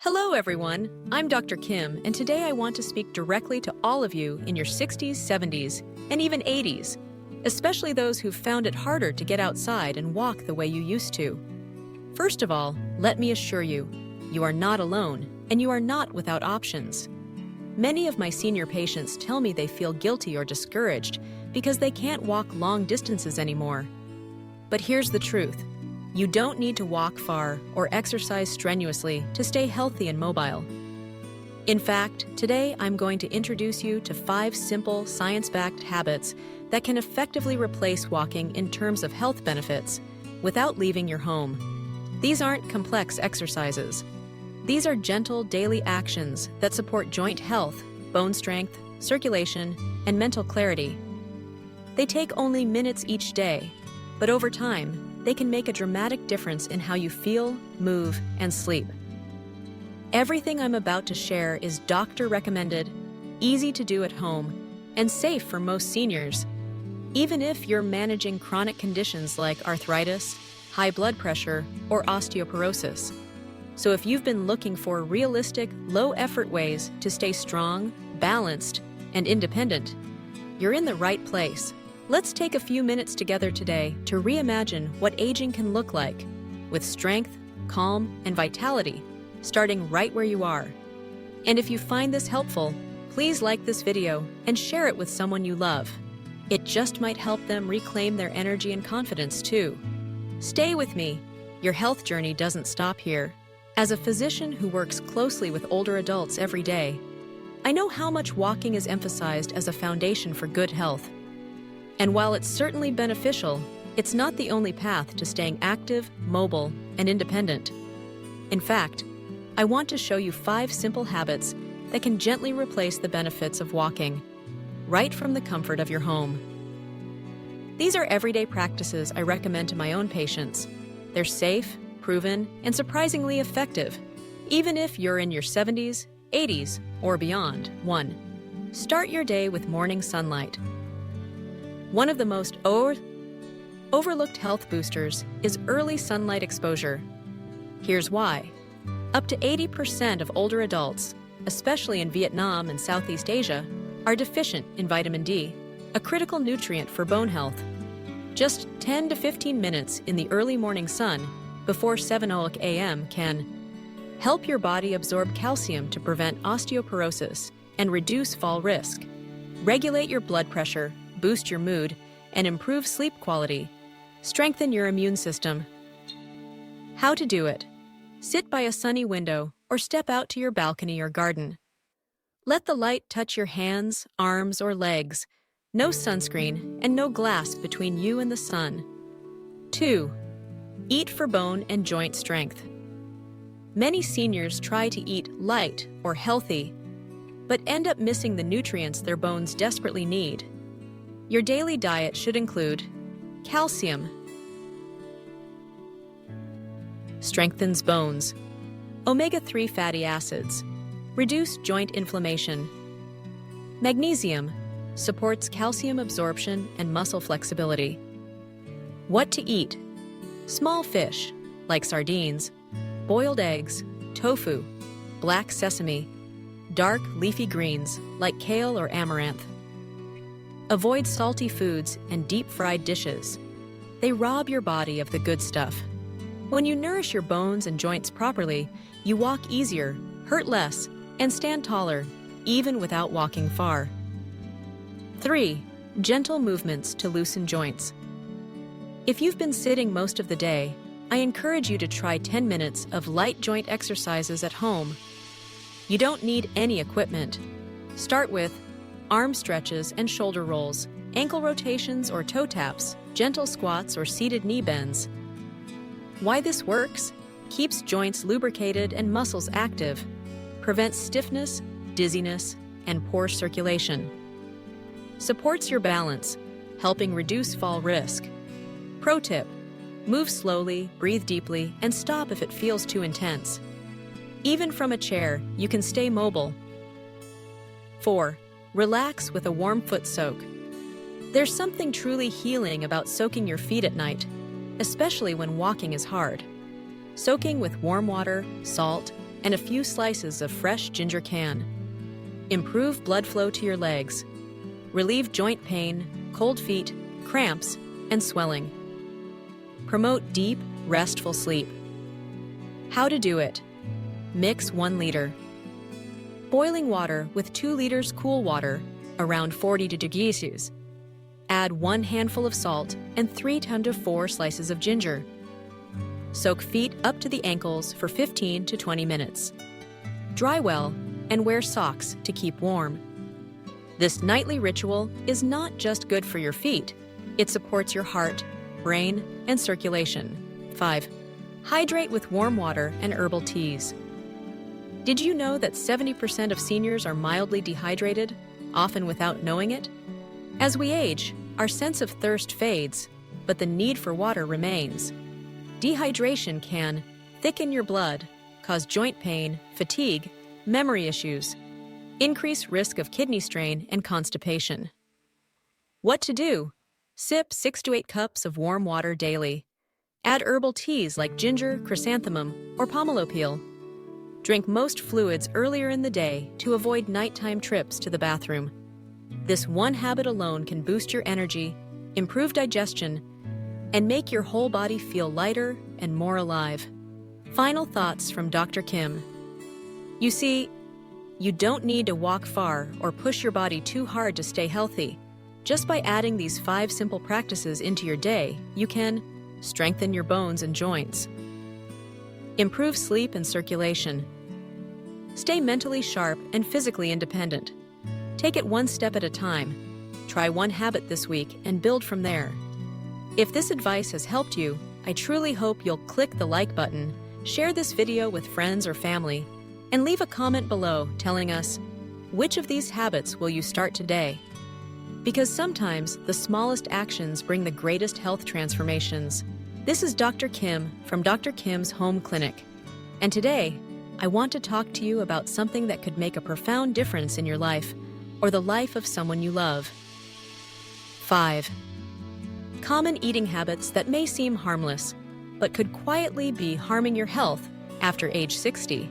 Hello, everyone. I'm Dr. Kim, and today I want to speak directly to all of you in your 60s, 70s, and even 80s, especially those who've found it harder to get outside and walk the way you used to. First of all, let me assure you, you are not alone, and you are not without options. Many of my senior patients tell me they feel guilty or discouraged because they can't walk long distances anymore. But here's the truth. You don't need to walk far or exercise strenuously to stay healthy and mobile. In fact, today I'm going to introduce you to 5 simple, science-backed habits that can effectively replace walking in terms of health benefits without leaving your home. These aren't complex exercises. These are gentle daily actions that support joint health, bone strength, circulation, and mental clarity. They take only minutes each day, but over time, they can make a dramatic difference in how you feel, move, and sleep. Everything I'm about to share is doctor-recommended, easy to do at home, and safe for most seniors, even if you're managing chronic conditions like arthritis, high blood pressure, or osteoporosis. So if you've been looking for realistic, low-effort ways to stay strong, balanced, and independent, you're in the right place. Let's take a few minutes together today to reimagine what aging can look like, with strength, calm, and vitality, starting right where you are. And if you find this helpful, please like this video and share it with someone you love. It just might help them reclaim their energy and confidence too. Stay with me. Your health journey doesn't stop here. As a physician who works closely with older adults every day, I know how much walking is emphasized as a foundation for good health. And while it's certainly beneficial, it's not the only path to staying active, mobile, and independent. In fact, I want to show you 5 simple habits that can gently replace the benefits of walking, right from the comfort of your home. These are everyday practices I recommend to my own patients. They're safe, proven, and surprisingly effective, even if you're in your 70s, 80s, or beyond. 1. Start your day with morning sunlight. One of the most overlooked health boosters is early sunlight exposure. Here's why. Up to 80% of older adults, especially in Vietnam and Southeast Asia, are deficient in vitamin D, a critical nutrient for bone health. Just 10 to 15 minutes in the early morning sun before 7 a.m. can help your body absorb calcium to prevent osteoporosis and reduce fall risk, regulate your blood pressure, boost your mood, and improve sleep quality. Strengthen your immune system. How to do it. Sit by a sunny window or step out to your balcony or garden. Let the light touch your hands, arms, or legs. No sunscreen and no glass between you and the sun. 2. Eat for bone and joint strength. Many seniors try to eat light or healthy, but end up missing the nutrients their bones desperately need. Your daily diet should include calcium, strengthens bones, omega-3 fatty acids, reduce joint inflammation, magnesium, supports calcium absorption and muscle flexibility. What to eat? Small fish, like sardines, boiled eggs, tofu, black sesame, dark leafy greens, like kale or amaranth. Avoid salty foods and deep-fried dishes. They rob your body of the good stuff. When you nourish your bones and joints properly, you walk easier, hurt less, and stand taller, even without walking far. 3. Gentle movements to loosen joints. If you've been sitting most of the day, I encourage you to try 10 minutes of light joint exercises at home. You don't need any equipment. Start with arm stretches and shoulder rolls, ankle rotations or toe taps, gentle squats or seated knee bends. Why this works? Keeps joints lubricated and muscles active, prevents stiffness, dizziness, and poor circulation. Supports your balance, helping reduce fall risk. Pro tip: move slowly, breathe deeply, and stop if it feels too intense. Even from a chair, you can stay mobile. 4. Relax with a warm foot soak. There's something truly healing about soaking your feet at night, especially when walking is hard. Soaking with warm water, salt, and a few slices of fresh ginger can. Improve blood flow to your legs. Relieve joint pain, cold feet, cramps, and swelling. Promote deep, restful sleep. How to do it. Mix 1 liter. Boiling water with 2 liters cool water, around 40 degrees Celsius. Add 1 handful of salt and 3 to 4 slices of ginger. Soak feet up to the ankles for 15 to 20 minutes. Dry well and wear socks to keep warm. This nightly ritual is not just good for your feet, it supports your heart, brain, and circulation. 5. Hydrate with warm water and herbal teas. Did you know that 70% of seniors are mildly dehydrated, often without knowing it? As we age, our sense of thirst fades, but the need for water remains. Dehydration can thicken your blood, cause joint pain, fatigue, memory issues, increase risk of kidney strain and constipation. What to do? Sip 6 to 8 cups of warm water daily. Add herbal teas like ginger, chrysanthemum, or pomelo peel. Drink most fluids earlier in the day to avoid nighttime trips to the bathroom. This one habit alone can boost your energy, improve digestion, and make your whole body feel lighter and more alive. Final thoughts from Dr. Kim. You see, you don't need to walk far or push your body too hard to stay healthy. Just by adding these 5 simple practices into your day, you can strengthen your bones and joints, improve sleep and circulation, stay mentally sharp and physically independent. Take it 1 step at a time. Try 1 habit this week and build from there. If this advice has helped you, I truly hope you'll click the like button, share this video with friends or family, and leave a comment below telling us, which of these habits will you start today? Because sometimes the smallest actions bring the greatest health transformations. This is Dr. Kim from Dr. Kim's Home Clinic. And today, I want to talk to you about something that could make a profound difference in your life or the life of someone you love. 5. Common eating habits that may seem harmless, but could quietly be harming your health after age 60.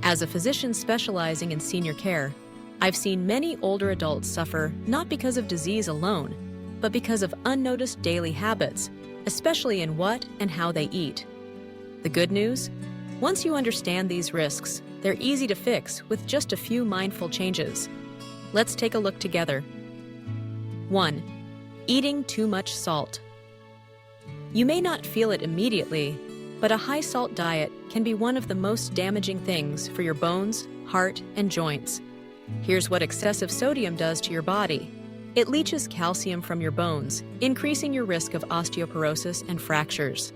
As a physician specializing in senior care, I've seen many older adults suffer not because of disease alone, but because of unnoticed daily habits, especially in what and how they eat. The good news? Once you understand these risks, they're easy to fix with just a few mindful changes. Let's take a look together. 1. Eating too much salt. You may not feel it immediately, but a high-salt diet can be one of the most damaging things for your bones, heart, and joints. Here's what excessive sodium does to your body. It leaches calcium from your bones, increasing your risk of osteoporosis and fractures.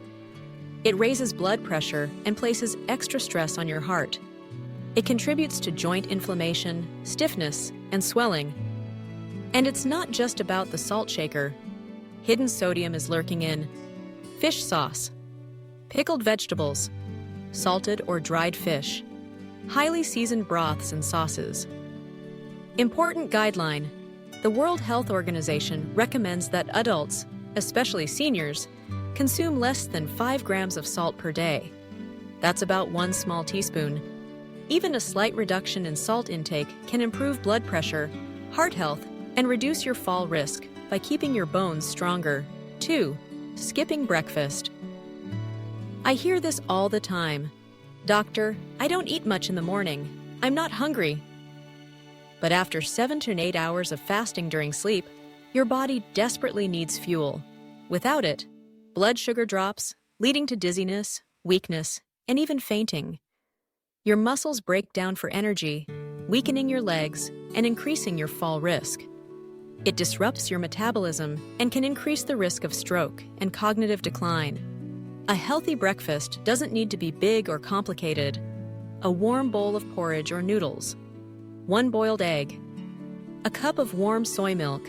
It raises blood pressure and places extra stress on your heart. It contributes to joint inflammation, stiffness, and swelling. And it's not just about the salt shaker. Hidden sodium is lurking in fish sauce, pickled vegetables, salted or dried fish, highly seasoned broths and sauces. Important guideline: the World Health Organization recommends that adults, especially seniors, consume less than 5 grams of salt per day. That's about 1 small teaspoon. Even a slight reduction in salt intake can improve blood pressure, heart health, and reduce your fall risk by keeping your bones stronger. 2. Skipping breakfast. I hear this all the time. Doctor, I don't eat much in the morning. I'm not hungry. But after 7 to 8 hours of fasting during sleep, your body desperately needs fuel. Without it, blood sugar drops, leading to dizziness, weakness, and even fainting. Your muscles break down for energy, weakening your legs and increasing your fall risk. It disrupts your metabolism and can increase the risk of stroke and cognitive decline. A healthy breakfast doesn't need to be big or complicated. A warm bowl of porridge or noodles, 1 boiled egg, a cup of warm soy milk,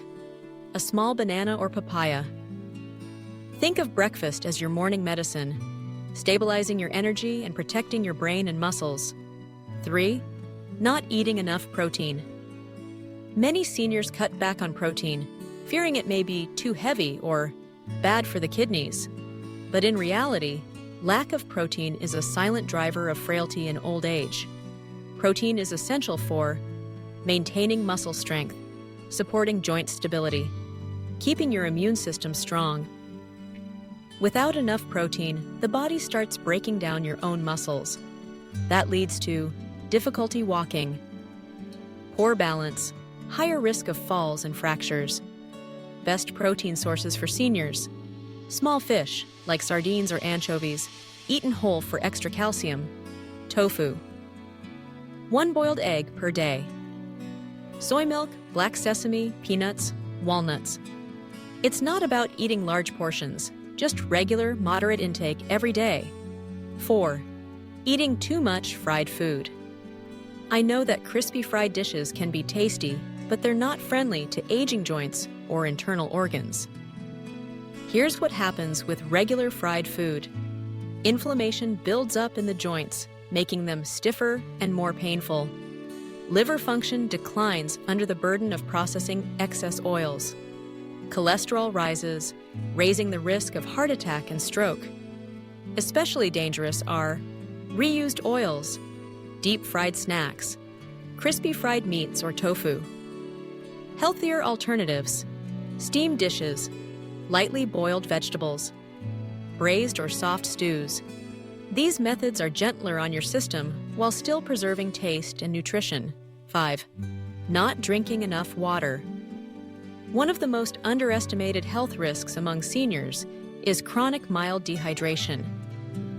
a small banana or papaya. Think of breakfast as your morning medicine, stabilizing your energy and protecting your brain and muscles. 3. Not eating enough protein. Many seniors cut back on protein, fearing it may be too heavy or bad for the kidneys. But in reality, Lack of protein is a silent driver of frailty in old age. Protein is essential for maintaining muscle strength, supporting joint stability, keeping your immune system strong. Without enough protein, the body starts breaking down your own muscles. That leads to difficulty walking, poor balance, higher risk of falls and fractures. Best protein sources for seniors: small fish, like sardines or anchovies, eaten whole for extra calcium. Tofu. 1 boiled egg per day. Soy milk, black sesame, peanuts, walnuts. It's not about eating large portions, just regular, moderate intake every day. 4. Eating too much fried food. I know that crispy fried dishes can be tasty, but they're not friendly to aging joints or internal organs. Here's what happens with regular fried food. Inflammation builds up in the joints, making them stiffer and more painful. Liver function declines under the burden of processing excess oils. Cholesterol rises, raising the risk of heart attack and stroke. Especially dangerous are reused oils, deep-fried snacks, crispy fried meats or tofu. Healthier alternatives: steamed dishes, lightly boiled vegetables, braised or soft stews. These methods are gentler on your system while still preserving taste and nutrition. 5. Not drinking enough water. One of the most underestimated health risks among seniors is chronic mild dehydration.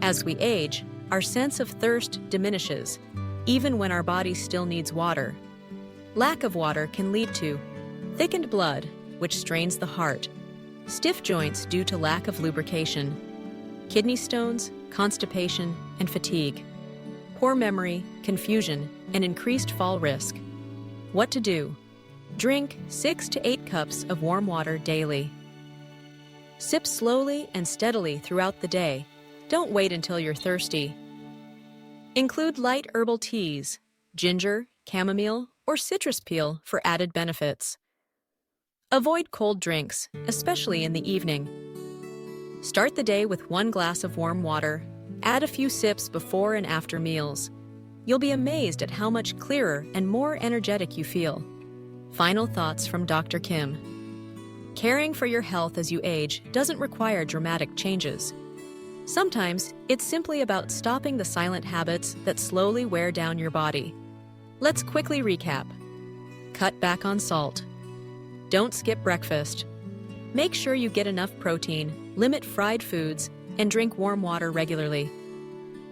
As we age, our sense of thirst diminishes, even when our body still needs water. Lack of water can lead to thickened blood, which strains the heart, stiff joints due to lack of lubrication, kidney stones, constipation, and fatigue, poor memory, confusion, and increased fall risk. What to do? Drink 6 to 8 cups of warm water daily. Sip slowly and steadily throughout the day. Don't wait until you're thirsty. Include light herbal teas, ginger, chamomile, or citrus peel for added benefits. Avoid cold drinks, especially in the evening. Start the day with 1 glass of warm water. Add a few sips before and after meals. You'll be amazed at how much clearer and more energetic you feel. Final thoughts from Dr. Kim. Caring for your health as you age doesn't require dramatic changes. Sometimes it's simply about stopping the silent habits that slowly wear down your body. Let's quickly recap. Cut back on salt. Don't skip breakfast. Make sure you get enough protein, limit fried foods, and drink warm water regularly.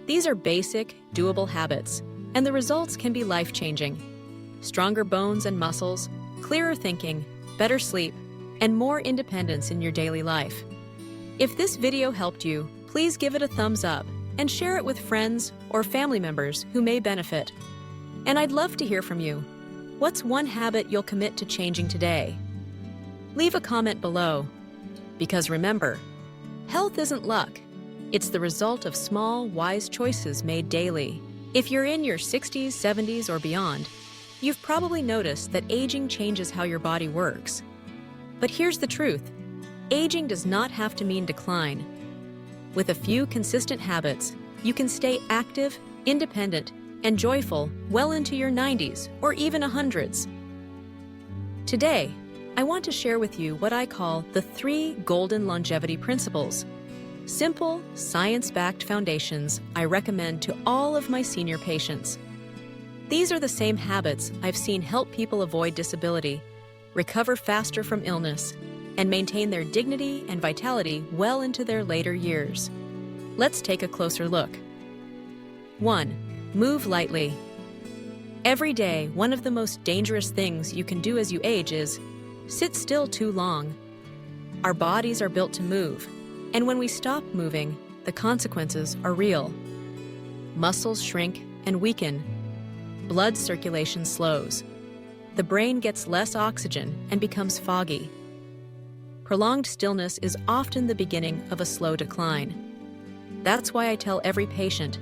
These are basic, doable habits, and the results can be life-changing. Stronger bones and muscles, clearer thinking, better sleep, and more independence in your daily life. If this video helped you, please give it a thumbs up and share it with friends or family members who may benefit. And I'd love to hear from you. What's one habit you'll commit to changing today? Leave a comment below. Because remember, health isn't luck. It's the result of small, wise choices made daily. If you're in your 60s, 70s, or beyond, you've probably noticed that aging changes how your body works. But here's the truth. Aging does not have to mean decline. With a few consistent habits, you can stay active, independent, and joyful well into your 90s or even 100s. Today, I want to share with you what I call the 3 golden longevity principles. Simple, science-backed foundations I recommend to all of my senior patients. These are the same habits I've seen help people avoid disability, recover faster from illness, and maintain their dignity and vitality well into their later years. Let's take a closer look. 1. Move lightly. Every day, one of the most dangerous things you can do as you age is sit still too long. Our bodies are built to move, and when we stop moving, the consequences are real. Muscles shrink and weaken. Blood circulation slows. The brain gets less oxygen and becomes foggy. Prolonged stillness is often the beginning of a slow decline. That's why I tell every patient,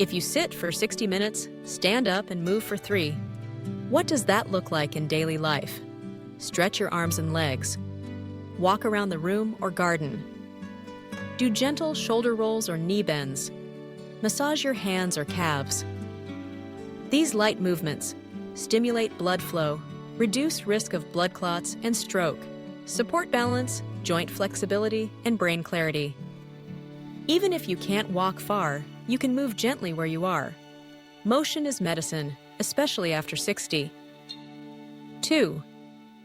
if you sit for 60 minutes, stand up and move for 3. What does that look like in daily life? Stretch your arms and legs. Walk around the room or garden. Do gentle shoulder rolls or knee bends. Massage your hands or calves. These light movements stimulate blood flow, reduce risk of blood clots and stroke, support balance, joint flexibility, and brain clarity. Even if you can't walk far, you can move gently where you are. Motion is medicine, especially after 60. 2.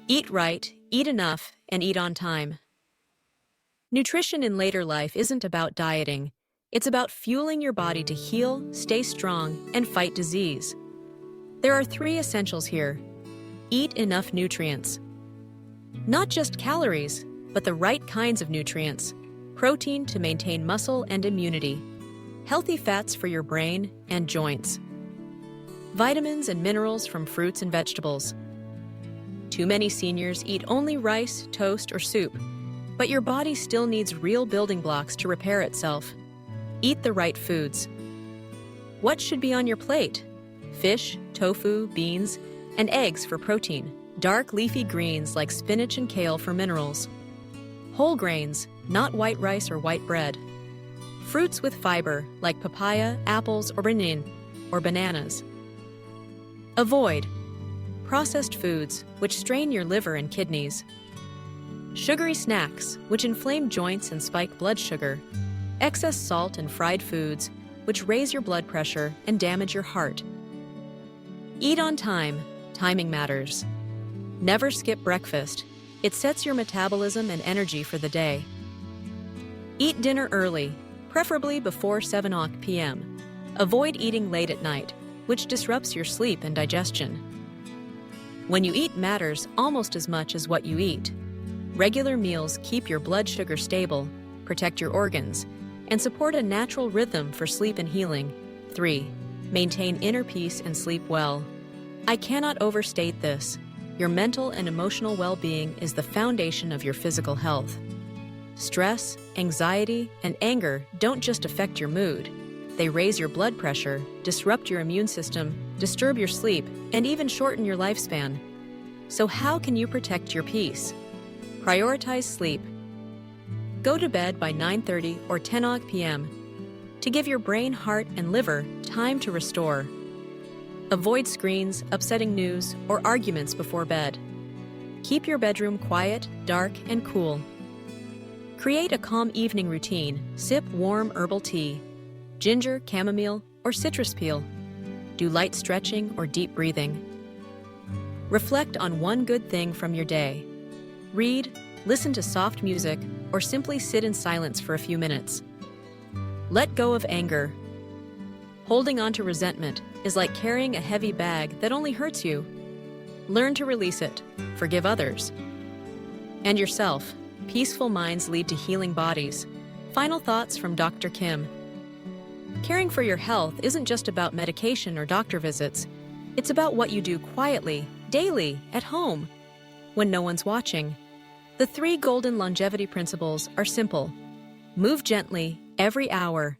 Eat right, eat enough, and eat on time. Nutrition in later life isn't about dieting. It's about fueling your body to heal, stay strong, and fight disease. There are 3 essentials here. Eat enough nutrients. Not just calories, but the right kinds of nutrients. Protein to maintain muscle and immunity. Healthy fats for your brain and joints. Vitamins and minerals from fruits and vegetables. Too many seniors eat only rice, toast, or soup, but your body still needs real building blocks to repair itself. Eat the right foods. What should be on your plate? Fish, tofu, beans, and eggs for protein. Dark leafy greens like spinach and kale for minerals. Whole grains, not white rice or white bread. Fruits with fiber like papaya, apples, or bananas. Avoid processed foods, which strain your liver and kidneys. Sugary snacks, which inflame joints and spike blood sugar. Excess salt and fried foods, which raise your blood pressure and damage your heart. Eat on time. Timing matters. Never skip breakfast. It sets your metabolism and energy for the day. Eat dinner early, preferably before 7 p.m. Avoid eating late at night, which disrupts your sleep and digestion. When you eat matters almost as much as what you eat. Regular meals keep your blood sugar stable, protect your organs, and support a natural rhythm for sleep and healing. 3. Maintain inner peace and sleep well. I cannot overstate this. Your mental and emotional well-being is the foundation of your physical health. Stress, anxiety, and anger don't just affect your mood. They raise your blood pressure, disrupt your immune system, disturb your sleep, and even shorten your lifespan. So how can you protect your peace? Prioritize sleep. Go to bed by 9:30 or 10 p.m. to give your brain, heart, and liver time to restore. Avoid screens, upsetting news, or arguments before bed. Keep your bedroom quiet, dark, and cool. Create a calm evening routine. Sip warm herbal tea, ginger, chamomile, or citrus peel. Do light stretching or deep breathing. Reflect on one good thing from your day. Read, listen to soft music, or simply sit in silence for a few minutes. Let go of anger. Holding on to resentment is like carrying a heavy bag that only hurts you. Learn to release it. Forgive others. And yourself. Peaceful minds lead to healing bodies. Final thoughts from Dr. Kim. Caring for your health isn't just about medication or doctor visits. It's about what you do quietly, daily, at home, when no one's watching. The 3 golden longevity principles are simple. Move gently every hour.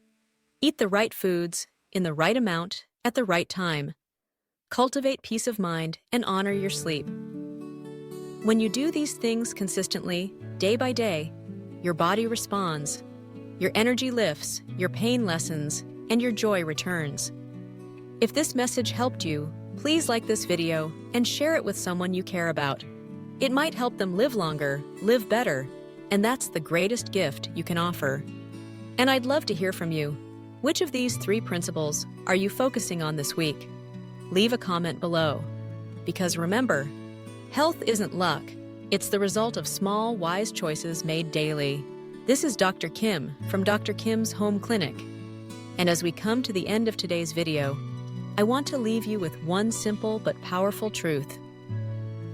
Eat the right foods, in the right amount, at the right time. Cultivate peace of mind and honor your sleep. When you do these things consistently, day by day, your body responds. Your energy lifts, your pain lessens, and your joy returns. If this message helped you, please like this video and share it with someone you care about. It might help them live longer, live better, and that's the greatest gift you can offer. And I'd love to hear from you. Which of these 3 principles are you focusing on this week? Leave a comment below. Because remember, health isn't luck. It's the result of small, wise choices made daily. This is Dr. Kim from Dr. Kim's Home Clinic. And as we come to the end of today's video, I want to leave you with one simple but powerful truth.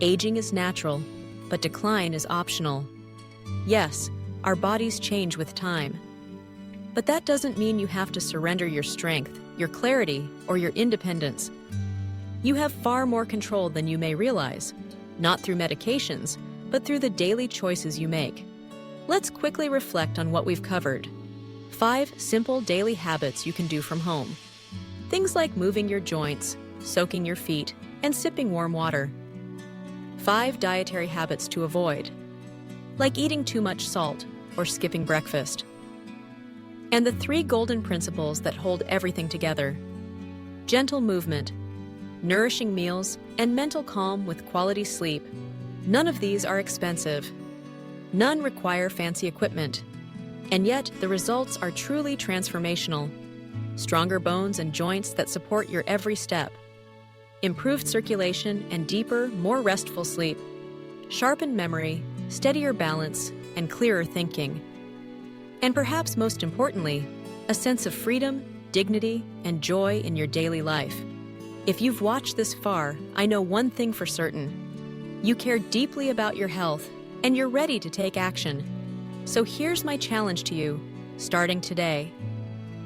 Aging is natural, but decline is optional. Yes, our bodies change with time. But that doesn't mean you have to surrender your strength, your clarity, or your independence. You have far more control than you may realize, not through medications, but through the daily choices you make. Let's quickly reflect on what we've covered. 5 simple daily habits you can do from home. Things like moving your joints, soaking your feet, and sipping warm water. 5 dietary habits to avoid, like eating too much salt or skipping breakfast. and the 3 golden principles that hold everything together: gentle movement, nourishing meals, and mental calm with quality sleep. None of these are expensive. None require fancy equipment. And yet, the results are truly transformational. Stronger bones and joints that support your every step. Improved circulation and deeper, more restful sleep. Sharpened memory, steadier balance, and clearer thinking. And perhaps most importantly, a sense of freedom, dignity, and joy in your daily life. If you've watched this far, I know one thing for certain. You care deeply about your health, and you're ready to take action. So here's my challenge to you, starting today.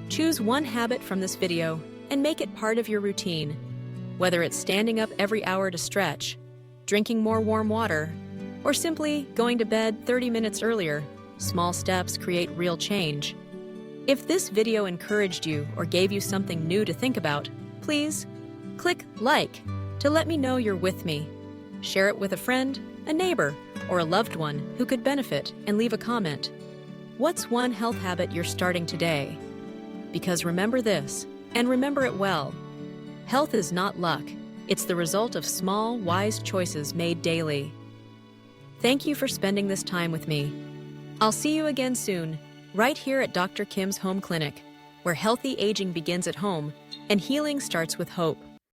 Choose one habit from this video and make it part of your routine. Whether it's standing up every hour to stretch, drinking more warm water, or simply going to bed 30 minutes earlier, small steps create real change. If this video encouraged you or gave you something new to think about, please click like to let me know you're with me. Share it with a friend, a neighbor, or a loved one who could benefit, and leave a comment. What's one health habit you're starting today? Because remember this, and remember it well. Health is not luck. It's the result of small, wise choices made daily. Thank you for spending this time with me. I'll see you again soon, right here at Dr. Kim's Home Clinic, where healthy aging begins at home and healing starts with hope.